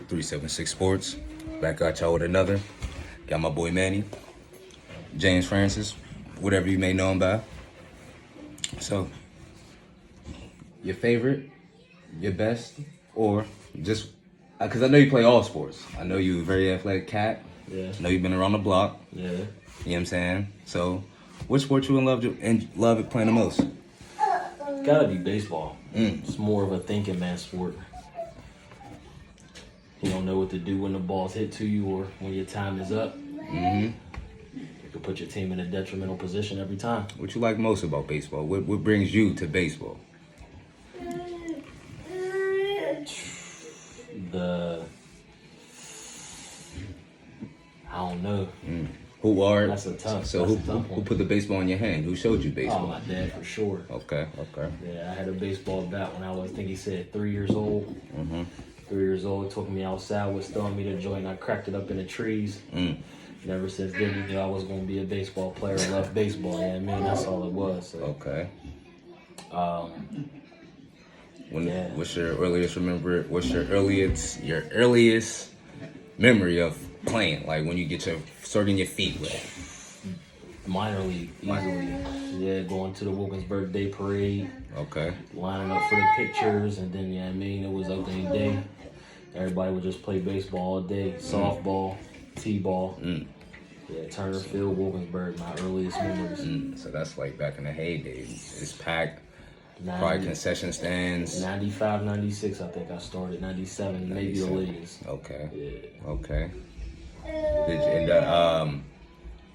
376 Sports. Back at y'all with another. Got my boy Manny, James Francis, whatever you may know him by. So, your favorite, your best, or just, because I know you play all sports. I know you're a very athletic cat. Yeah. I know you've been around the block. Yeah. You know what I'm saying? So, which sport you love it playing the most? Gotta be baseball. It's more of a thinking man sport. You don't know what to do when the ball's hit to you or when your time is up. You can put your team in a detrimental position every time. What you like most about baseball? What brings you to baseball? I don't know. That's a tough. So who put the baseball in your hand? Who showed you baseball? Oh, my dad for sure. Okay. Yeah, I had a baseball bat when I was, I think he said 3 years old. 3 years old, took me outside, was throwing me the joint, and I cracked it up in the trees. And ever since then, he knew I was going to be a baseball player. I love baseball, yeah, man, that's all it was. So. Okay. Yeah. What's your earliest memory of playing? Like when you get starting your feet wet? Minor league, easily. Yeah, going to the Wilkinsburgh Day Parade. Okay. Lining up for the pictures, and then, it was opening day. Everybody would just play baseball all day. Softball, t-ball. Yeah, Turner Field, Wilkinsburg, my earliest memories. So that's like back in the heyday. It's packed. 90, Probably concession stands. 95, 96, I think I started. 97, maybe the latest. Okay. Yeah. Okay.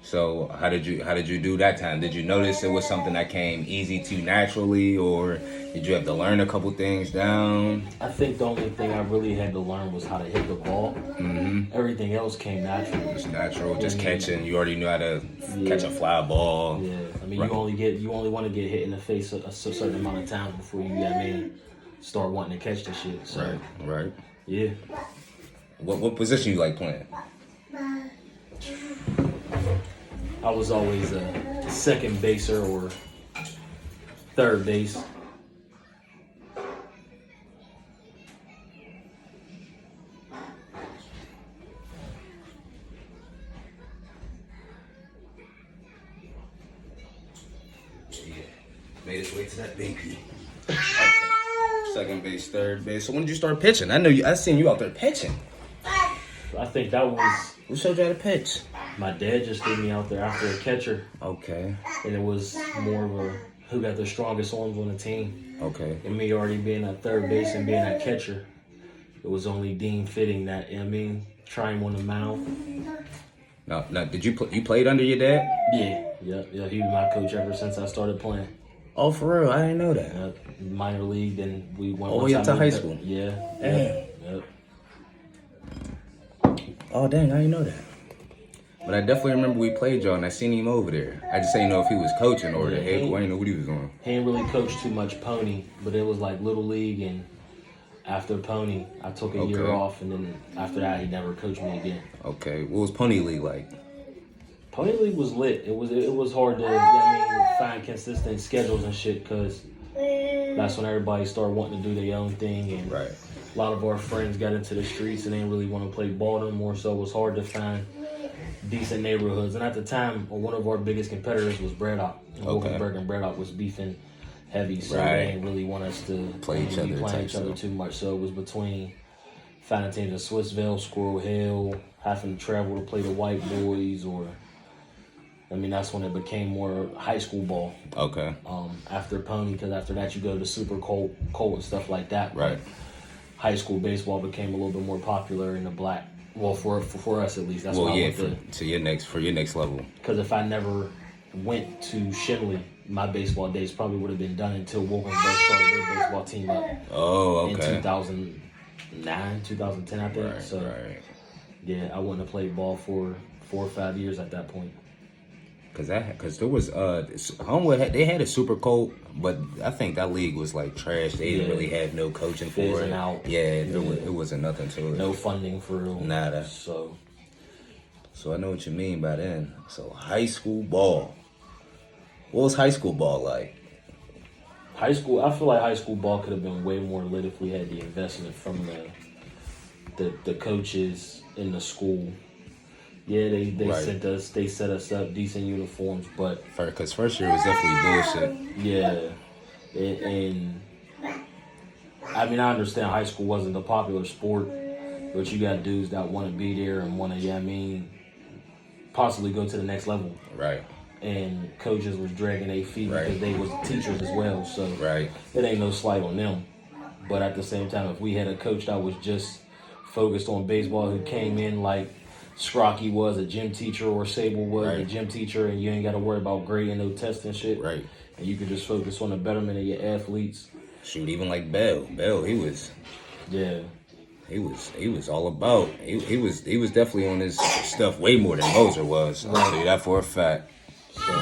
So how did you do that time? Did you notice it was something that came easy to you naturally, or did you have to learn a couple things down? I think the only thing I really had to learn was how to hit the ball. Everything else came natural. It's natural, just catching. You already knew how to catch a fly ball. Yeah, I mean, Right. you only want to get hit in the face a certain amount of times before you, start wanting to catch the shit. So, Right. yeah. What position you like playing? I was always a second baser or third base. Yeah, made his way to that baby. Second base, third base. So when did you start pitching? I seen you out there pitching. I think that was Who showed you how to pitch? my dad just threw me out there after a catcher, Okay. and it was more of a who got the strongest arms on the team. Okay. And me already being at third base and being at catcher, it was only deemed fitting that try him on the mound. Now, did you you played under your dad? Yeah. He was my coach ever since I started playing. Oh, for real? I didn't know that. Minor league, then we went all the way up to high school. Yeah. Damn. Yep. Oh, dang, I didn't know that. But I definitely remember we played y'all, and I seen him over there. I just didn't know if he was coaching or the head coach. I didn't know what he was doing. He didn't really coach too much Pony, but it was like Little League, and after Pony, I took a year off, and then after that, he never coached me again. Okay, what was Pony League like? Pony League was lit. It was hard to find consistent schedules and shit, because that's when everybody started wanting to do their own thing, and Right. a lot of our friends got into the streets and they didn't really want to play ball no more, so it was hard to find decent neighborhoods. And at the time, one of our biggest competitors was Braddock. Wilkinsburgh and Braddock was beefing heavy, so they didn't really want us to play each other too much. So it was between finding teams in Swissville, Squirrel Hill, having to travel to play the White Boys, or that's when it became more high school ball. Okay. After Pony, because after that you go to Super Colt and stuff like that. Right. High school baseball became a little bit more popular in the black. Well, for us at least. That's why I went to your next level. Because if I never went to Schenley, my baseball days probably would have been done until Wilkinsburgh started their baseball team up. Oh, okay. In 2009, 2010, I think. Right. Yeah, I wouldn't have played ball for 4 or 5 years at that point. Because there was Homewood they had a Super Colt, but I think that league was like trash. They didn't really have no coaching for it. Out. Yeah, it wasn't nothing to it. No funding for real. Nada. So I know what you mean by then. So high school ball. What was high school ball like? I feel like high school ball could have been way more lit if we had the investment from the coaches in the school. Yeah, they set us up decent uniforms, but Because first year was definitely bullshit. yeah, and I mean I understand high school wasn't a popular sport, but you got dudes that want to be there and want to, yeah, I mean, possibly go to the next level. Right. And coaches was dragging their feet Right. because they was teachers as well. So Right. it ain't no slight on them. But at the same time, if we had a coach that was just focused on baseball, who came in like Scrocky was a gym teacher or Sable was a gym teacher, and you ain't got to worry about grading no tests and shit. Right. And you could just focus on the betterment of your athletes. Shoot, even like Bell, he was all about. He was definitely on his stuff way more than Moser was. I'll tell you that for a fact. So,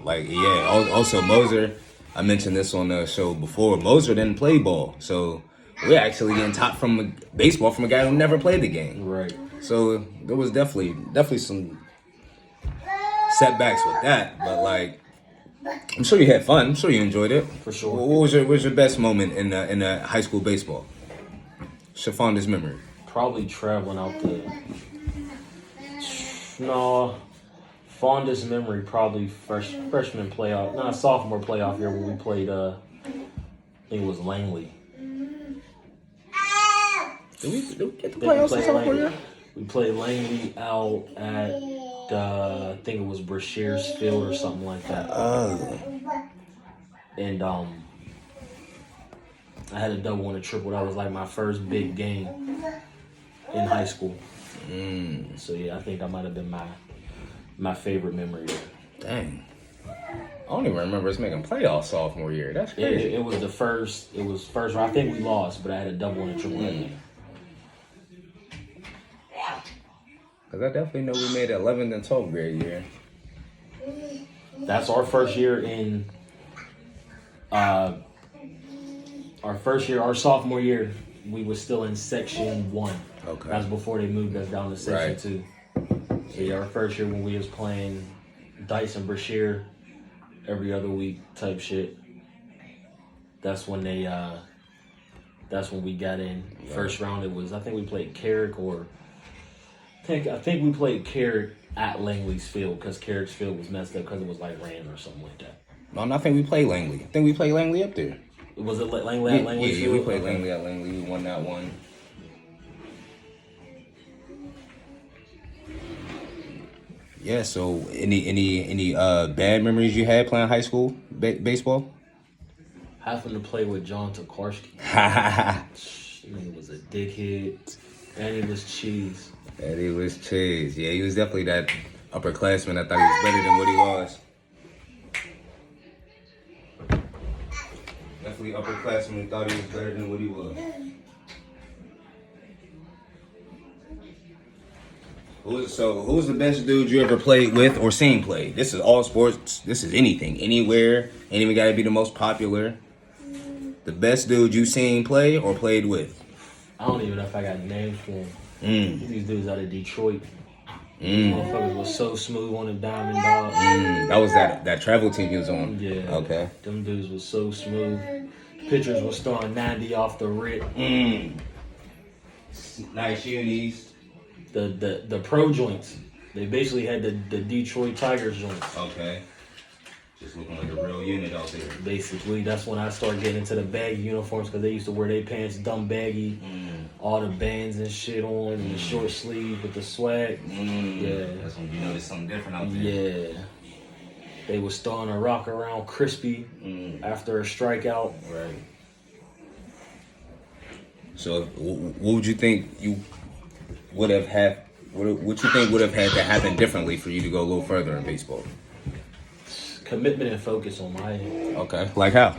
like, yeah. Also, Moser, I mentioned this on the show before. Moser didn't play ball, so we're actually getting taught from baseball from a guy who never played the game. Right. So there was definitely some setbacks with that, but like, I'm sure you had fun. I'm sure you enjoyed it. For sure. What was your best moment in high school baseball? What's your fondest memory? Probably traveling out the. No, fondest memory probably freshman playoff, sophomore playoff year when we played. I think it was Langley. Did we get the playoffs in sophomore year? We played Langley out at I think it was Brashear's Field or something like that. And I had a double and a triple. That was like my first big game in high school. So yeah, I think that might have been my favorite memory there. Dang. I don't even remember us making playoffs sophomore year. That's crazy. It was the first. It was first round. I think we lost, but I had a double and a triple that game. Because I definitely know we made 11th and 12th grade year. That's our first year in. Our sophomore year, we was still in Section 1. Okay. That's before they moved us down to Section 2. So yeah, our first year when we was playing Dice and Brashear every other week type shit. That's when we got in. First round it was, I think we played Carrick I think we played Carrick at Langley's Field because Carrick's Field was messed up because it was like rain or something like that. No, I think we played Langley. I think we played Langley up there. Was it Langley at Langley's Field? Yeah, we played Langley at Langley. We won that one. Yeah, so any bad memories you had playing high school baseball? Having to play with John Tokarski. He was a dickhead. And he was cheese. Yeah, he was definitely that upperclassman. I thought he was better than what he was. Definitely upperclassman who thought he was better than what he was. Who's the best dude you ever played with or seen play? This is all sports. This is anything, anywhere. Ain't even got to be the most popular. The best dude you seen play or played with? I don't even know if I got names for him. These dudes out of Detroit. Motherfuckers was so smooth on the Diamond Dog. That was that travel team he was on. Yeah. Okay. Them dudes was so smooth. Pitchers was throwing 90 off the rip. Nice unis. The pro joints. They basically had the Detroit Tigers joints. Okay. Just looking like a real unit out there. Basically, that's when I started getting into the baggy uniforms because they used to wear their pants dumb baggy. All the bands and shit on, and the short sleeve with the swag. Yeah. That's when you notice something different out there. Yeah. They was throwing a rock around crispy after a strikeout. Right. So, what would you think you would have had? What you think would have had to happen differently for you to go a little further in baseball? Commitment and focus on my end. Okay. Like how?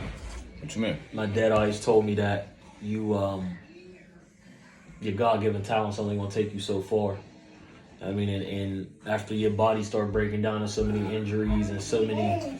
What you mean? My dad always told me that your God-given talent's only gonna take you so far. I mean, and after your body start breaking down and so many injuries and so many